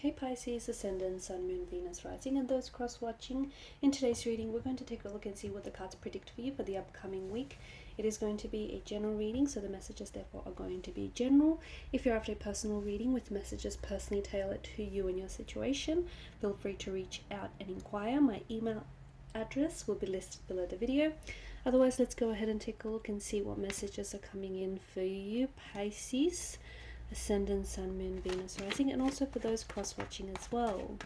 Hey Pisces, Ascendant, Sun, Moon, Venus, Rising, and those cross-watching. In today's reading, we're going to take a look and see what the cards predict for you for the upcoming week. It is going to be a general reading, so the messages therefore are going to be general. If you're after a personal reading with messages personally tailored to you and your situation, feel free to reach out and inquire. My email address will be listed below the video. Otherwise, let's go ahead and take a look and see what messages are coming in for you, Pisces. Ascendant, Sun, Moon, Venus, Rising, and also for those cross-watching as well.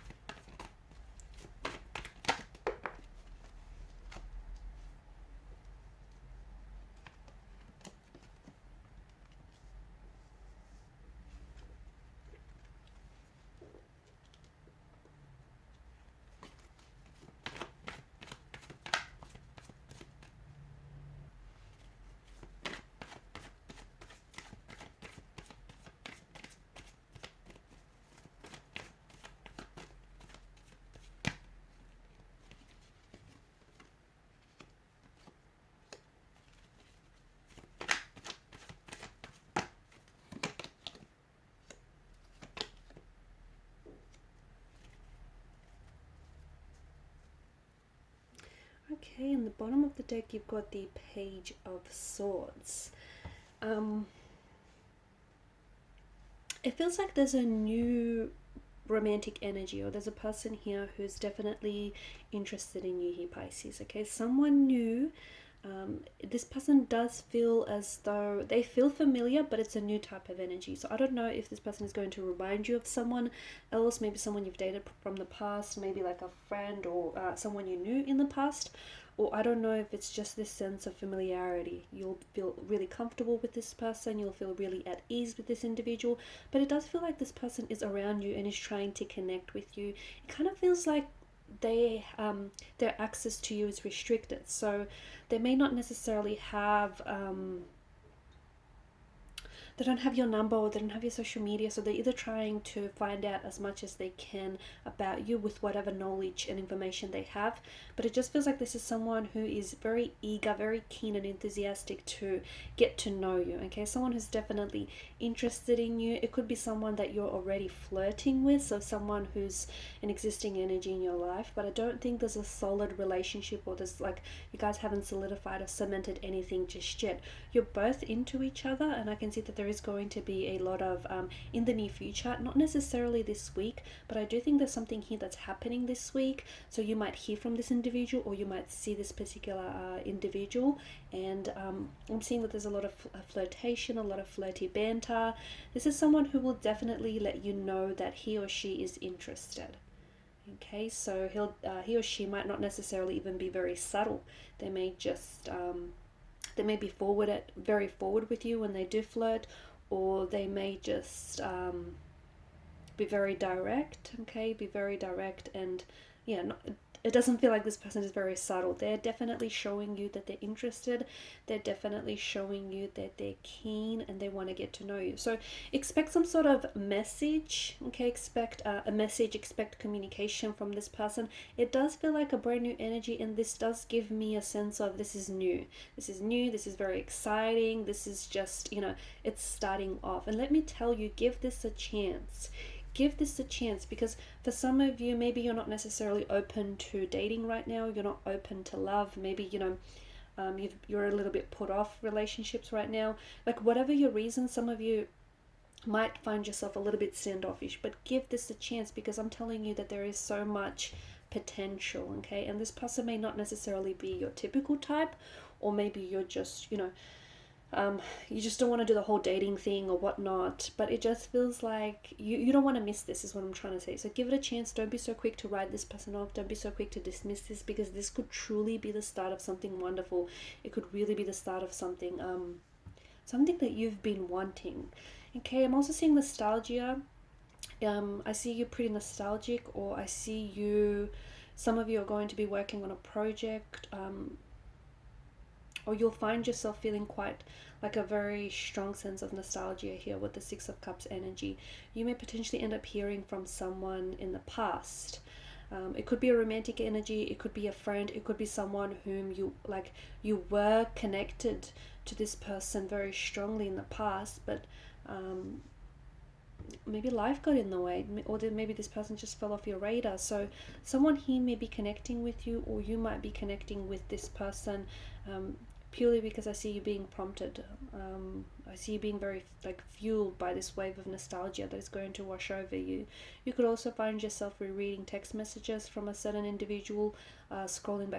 Okay, in the bottom of the deck you've got the Page of Swords. It feels like there's a new romantic energy, or there's a person here who's definitely interested in you here, Pisces. Okay, someone new. This person does feel as though they feel familiar, but it's a new type of energy. So I don't know if this person is going to remind you of someone else, maybe someone you've dated from the past, maybe like a friend or someone you knew in the past, or I don't know if it's just this sense of familiarity. You'll feel really comfortable with this person, you'll feel really at ease with this individual, but it does feel like this person is around you and is trying to connect with you. It kind of feels like their access to you is restricted, so they may not necessarily have they don't have your number, or they don't have your social media, so they're either trying to find out as much as they can about you with whatever knowledge and information they have. But it just feels like this is someone who is very eager, very keen and enthusiastic to get to know you. Okay, someone who's definitely interested in you. It could be someone that you're already flirting with, so someone who's an existing energy in your life, but I don't think there's a solid relationship, or there's like you guys haven't solidified or cemented anything just yet. You're both into each other, and I can see that there is going to be a lot of in the near future, not necessarily this week, but I do think there's something here that's happening this week. So you might hear from this individual, or you might see this particular individual, and I'm seeing that there's a lot of flirtation, a lot of flirty banter. This is someone who will definitely let you know that he or she is interested. Okay, so he or she might not necessarily even be very subtle. They may just they may be very forward with you when they do flirt, or they may just be very direct. Okay, be very direct, and yeah, it doesn't feel like this person is very subtle. They're definitely showing you that they're interested. They're definitely showing you that they're keen and they want to get to know you. So expect some sort of message. Okay, expect a message, expect communication from this person. It does feel like a brand new energy, and this does give me a sense of this is new. This is new. This is very exciting. This is just, it's starting off. And let me tell you, give this a chance. Give this a chance, because for some of you, maybe you're not necessarily open to dating right now. You're not open to love. Maybe, you're a little bit put off relationships right now. Like whatever your reason, some of you might find yourself a little bit standoffish, but give this a chance, because I'm telling you that there is so much potential. Okay, and this person may not necessarily be your typical type, or maybe you're just, you just don't want to do the whole dating thing or whatnot, but it just feels like you don't want to miss this, is what I'm trying to say. So give it a chance. Don't be so quick to write this person off. Don't be so quick to dismiss this, because this could truly be the start of something wonderful. It could really be the start of something something that you've been wanting. Okay, I'm also seeing nostalgia. I see you pretty nostalgic, or I see you, some of you are going to be working on a project, or you'll find yourself feeling quite like a very strong sense of nostalgia here with the Six of Cups energy. You may potentially end up hearing from someone in the past. It could be a romantic energy, it could be a friend, it could be someone whom you were connected to this person very strongly in the past, but maybe life got in the way, or then maybe this person just fell off your radar. So someone here may be connecting with you, or you might be connecting with this person, purely because I see you being prompted. I see you being very like fueled by this wave of nostalgia that is going to wash over you. You could also find yourself rereading text messages from a certain individual, scrolling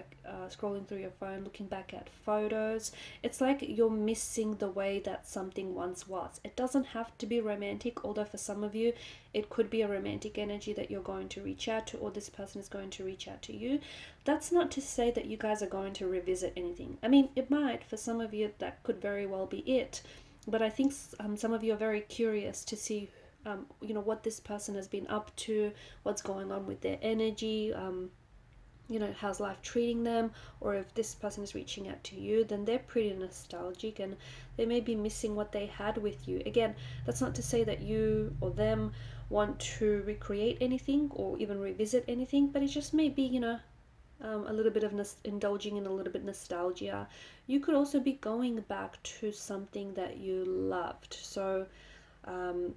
through your phone, looking back at photos. It's like you're missing the way that something once was. It doesn't have to be romantic, although for some of you it could be a romantic energy that you're going to reach out to, or this person is going to reach out to you. That's not to say that you guys are going to revisit anything. I mean, it might. For some of you, that could very well be it. But I think some of you are very curious to see, what this person has been up to, what's going on with their energy, how's life treating them, or if this person is reaching out to you, then they're pretty nostalgic and they may be missing what they had with you. Again, that's not to say that you or them want to recreate anything or even revisit anything, but it just may be, a little bit of indulging in a little bit nostalgia. You could also be going back to something that you loved. So, and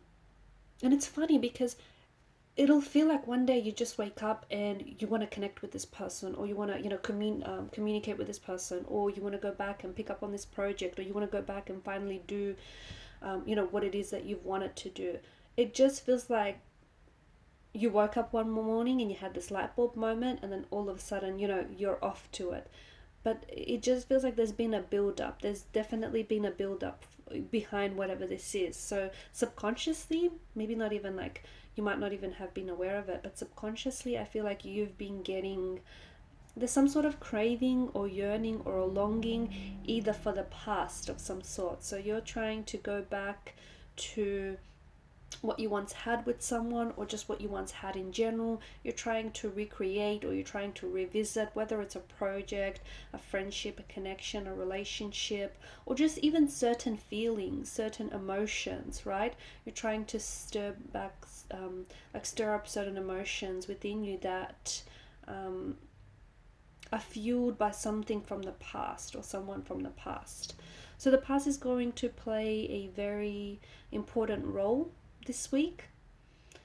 it's funny because it'll feel like one day you just wake up and you want to connect with this person, or you want to, communicate with this person, or you want to go back and pick up on this project, or you want to go back and finally do, what it is that you've wanted to do. It just feels like you woke up one morning and you had this light bulb moment, and then all of a sudden, you're off to it. But it just feels like there's been a build up. There's definitely been a build up behind whatever this is. So subconsciously, maybe not even like, you might not even have been aware of it, but subconsciously, I feel like you've been there's some sort of craving or yearning or a longing, either for the past of some sort. So you're trying to go back to what you once had with someone, or just what you once had in general. You're trying to recreate, or you're trying to revisit, whether it's a project, a friendship, a connection, a relationship, or just even certain feelings, certain emotions, right? You're trying to stir up certain emotions within you that are fueled by something from the past or someone from the past. So the past is going to play a very important role this week.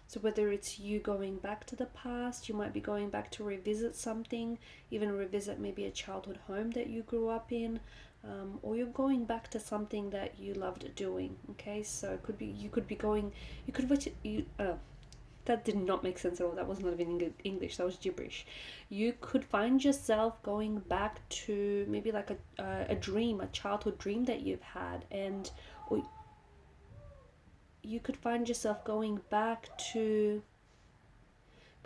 So whether it's you going back to the past, you might be going back to revisit something, even revisit maybe a childhood home that you grew up in, or you're going back to something that you loved doing. Okay, so it could be that did not make sense at all. That was not even English. That was gibberish. You could find yourself going back to maybe like a dream, a childhood dream that you've had, or you could find yourself going back to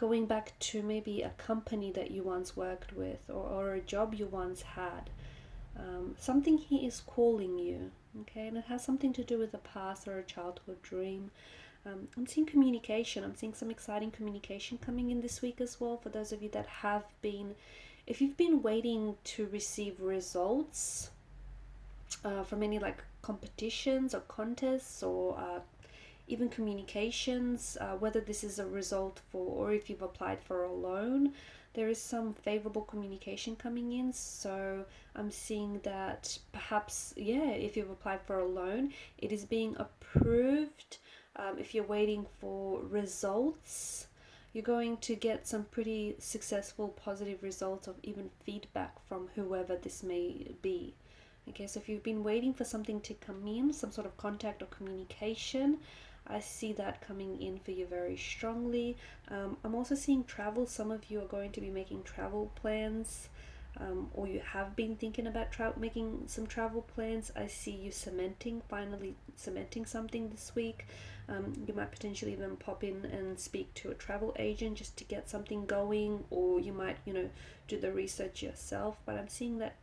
maybe a company that you once worked with, or a job you once had. Something here is calling you, okay, and it has something to do with the past or a childhood dream. I'm seeing communication. I'm seeing some exciting communication coming in this week as well, for those of you that have been, if you've been waiting to receive results from any like competitions or contests, or even communications, whether this is a result for, or if you've applied for a loan, there is some favorable communication coming in. So I'm seeing that perhaps, if you've applied for a loan, it is being approved. If you're waiting for results, you're going to get some pretty successful, positive results, of even feedback from whoever this may be. Okay, so if you've been waiting for something to come in, some sort of contact or communication, I see that coming in for you very strongly. I'm also seeing travel. Some of you are going to be making travel plans, or you have been thinking about making some travel plans. I see you finally cementing something this week. You might potentially even pop in and speak to a travel agent just to get something going, or you might, do the research yourself. But I'm seeing that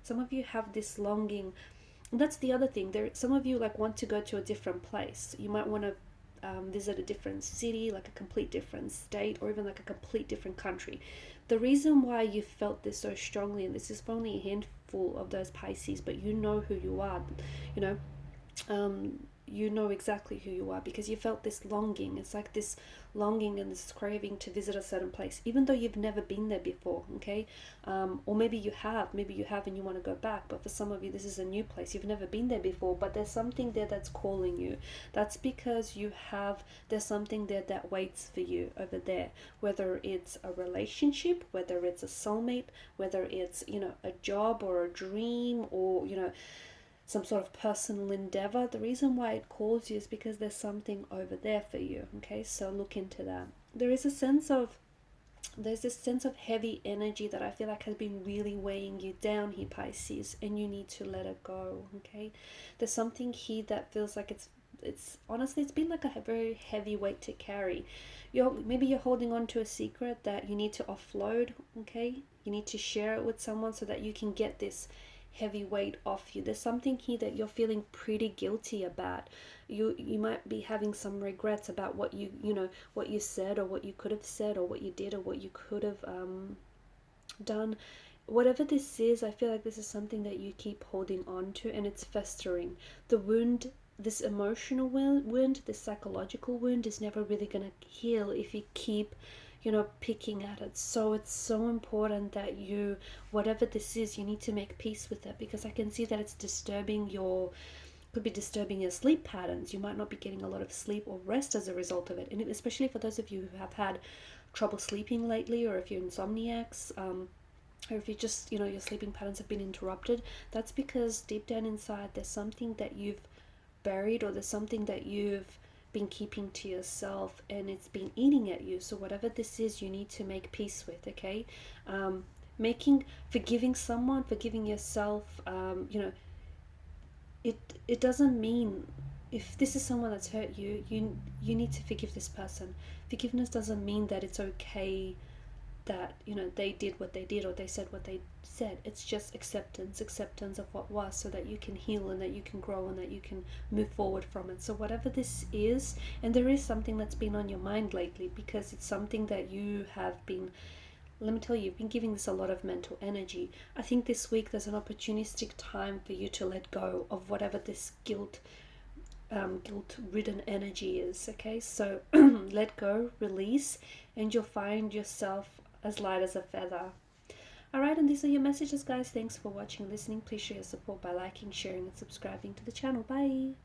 some of you have this longing. That's the other thing. Some of you like want to go to a different place. You might want to visit a different city, like a complete different state, or even like a complete different country. The reason why you felt this so strongly, and this is for only a handful of those Pisces, but you know who you are, you know exactly who you are, because you felt this longing. It's like this longing and this craving to visit a certain place, even though you've never been there before, okay? Or maybe you have and you want to go back, but for some of you this is a new place. You've never been there before, but there's something there that's calling you. That's because there's something there that waits for you over there, whether it's a relationship, whether it's a soulmate, whether it's, you know, a job or a dream, or, you know, some sort of personal endeavor. The reason why it calls you is because there's something over there for you, okay? So look into that. There's this sense of heavy energy that I feel like has been really weighing you down here, Pisces, and you need to let it go, okay? There's something here that feels like it's honestly, it's been like a very heavy weight to carry. Maybe you're holding on to a secret that you need to offload, okay? You need to share it with someone so that you can get this heavy weight off you. There's something here that you're feeling pretty guilty about. You might be having some regrets about what what you said, or what you could have said, or what you did, or what you could have done. Whatever this is, I feel like this is something that you keep holding on to, and it's festering. The wound, this emotional wound, this psychological wound, is never really going to heal if you keep picking at it. So it's so important that whatever this is, you need to make peace with it, because I can see that it's could be disturbing your sleep patterns. You might not be getting a lot of sleep or rest as a result of it. And especially for those of you who have had trouble sleeping lately, or if you're insomniacs, or if you just, your sleeping patterns have been interrupted, that's because deep down inside there's something that you've buried, or there's something that you've been keeping to yourself, and it's been eating at you. So whatever this is, you need to make peace with, okay? Forgiving someone, forgiving yourself, it doesn't mean, if this is someone that's hurt you, you need to forgive this person. Forgiveness doesn't mean that it's okay that they did what they did, or they said what they said. It's just acceptance of what was, so that you can heal, and that you can grow, and that you can move forward from it. So whatever this is, and there is something that's been on your mind lately, because it's something that you have been, let me tell you, you've been giving this a lot of mental energy. I think this week there's an opportunistic time for you to let go of whatever this guilt-ridden energy is, okay? So let go, release, and you'll find yourself as light as a feather. Alright, and these are your messages, guys. Thanks for watching and listening. Please show your support by liking, sharing, and subscribing to the channel. Bye!